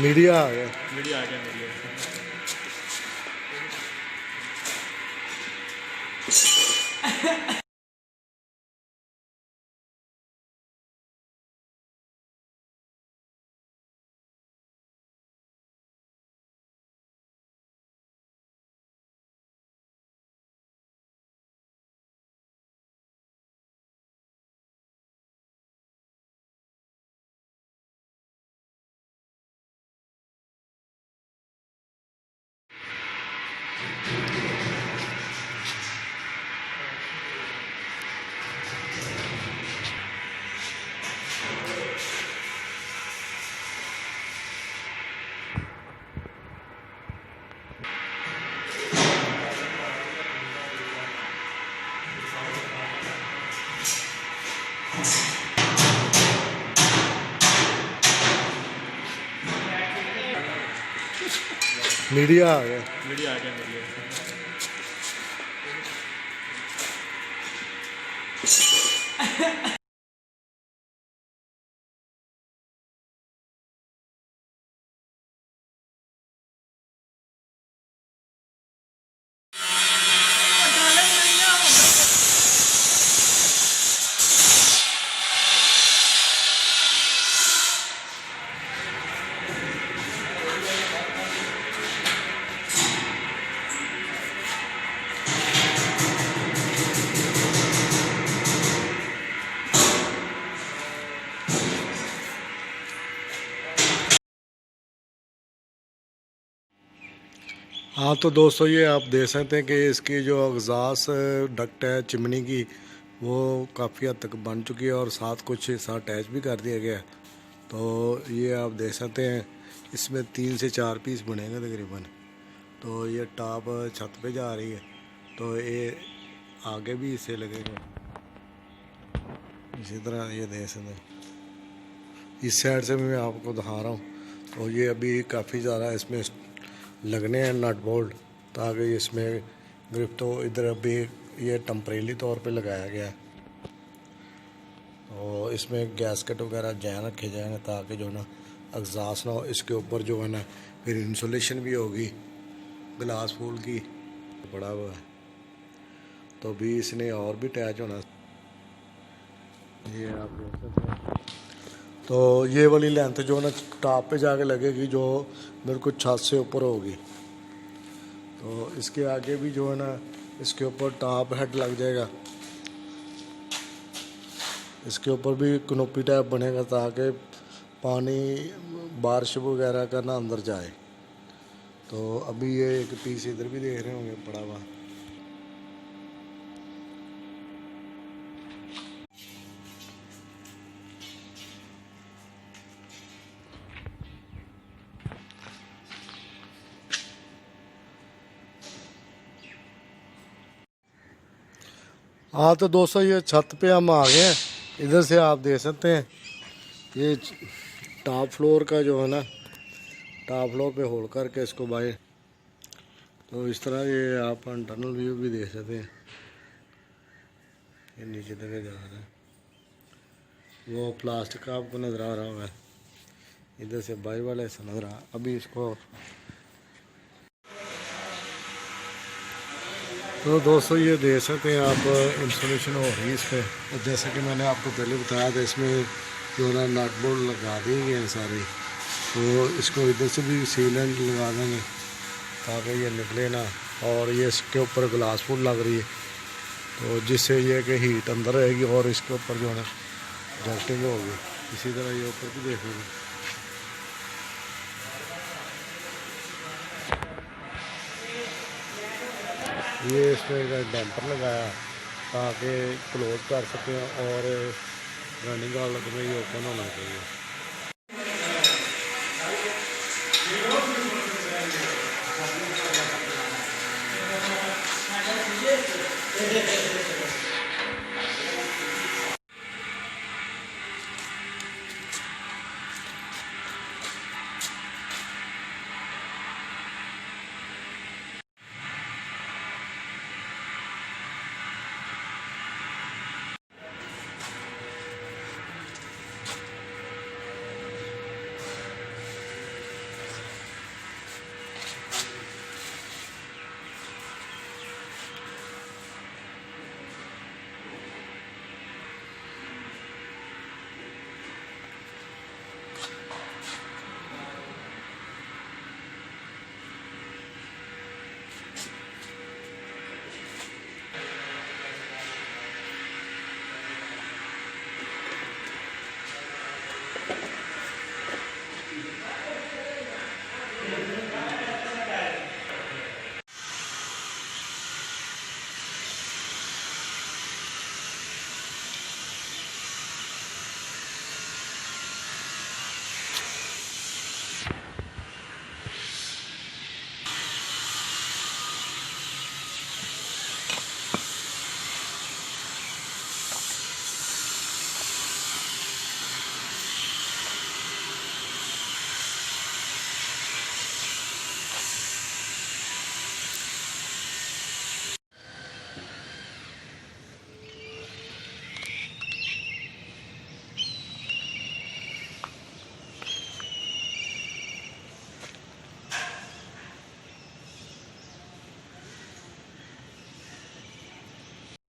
Media आ गया। Media आ गया media. Media आ गया। मीडिया आ गया मीडिया। हाँ तो दोस्तों, ये आप देख सकते हैं कि इसकी जो एग्जास डक्ट है चिमनी की, वो काफ़ी हद तक बन चुकी है और साथ कुछ हिस्सा अटैच भी कर दिया गया है। तो ये आप देख सकते हैं, इसमें 3 से 4 पीस बनेंगे तकरीबन। तो ये टॉप छत पे जा रही है, तो ये आगे भी इसे लगेगा। इसी तरह ये देख सकते हैं, इस साइड से भी मैं आपको दिखा रहा हूँ। तो ये अभी काफ़ी ज़्यादा इसमें लगने हैं नट बोल्ट, ताकि इसमें ग्रिप। तो इधर अभी ये टेम्परेरी तौर पे लगाया गया है। और इसमें गैसकेट वगैरह जैन रखे जाएंगे, ताकि जो है ना एग्जास्ट ना हो। इसके ऊपर जो है ना फिर इंसुलेशन भी होगी ग्लास फूल की पड़ा हुआ है। तो अभी इसने और भी अटैच होना। ये आप देख सकते हैं। तो ये वाली लेंथ जो है ना टॉप पे जाके लगेगी, जो बिल्कुल छत से ऊपर होगी। तो इसके आगे भी जो है ना इसके ऊपर टॉप हेड लग जाएगा। इसके ऊपर भी कनोपी टाइप बनेगा, ताकि पानी बारिश वगैरह का ना अंदर जाए। तो अभी ये एक पीस इधर भी देख रहे होंगे पड़ा हुआ। हाँ तो दोस्तों, ये छत पे हम आ गए हैं। इधर से आप देख सकते हैं, ये टॉप फ्लोर का जो है ना, टॉप फ्लोर पे होल्ड करके इसको बाहर। तो इस तरह ये आप इंटरनल व्यू भी देख सकते हैं। ये नीचे तक जा रहा है, वो प्लास्टिक का आपको नज़र आ रहा होगा। इधर से बाई वाला ऐसा नज़र आ। अभी इसको तो दोस्तों ये देख सकते हैं आप, इंस्टॉलेशन हो रही है इस पर। और जैसा कि मैंने आपको पहले बताया था, इसमें जो ना नट बोल्ट लगा दिए गए हैं सारे। तो इसको इधर से भी सीलेंट लगा देंगे, ताकि ये निकले ना। और ये इसके ऊपर ग्लास फुल लग रही है, तो जिससे ये कि हीट अंदर रहेगी और इसके ऊपर जो है ना डस्टिंग होगी। इसी तरह ये ऊपर भी देखेंगे। ये इसमें डैम्पर लगाया, ताकि क्लोज कर सकें और रनिंग हालत में ये ओपन होना चाहिए।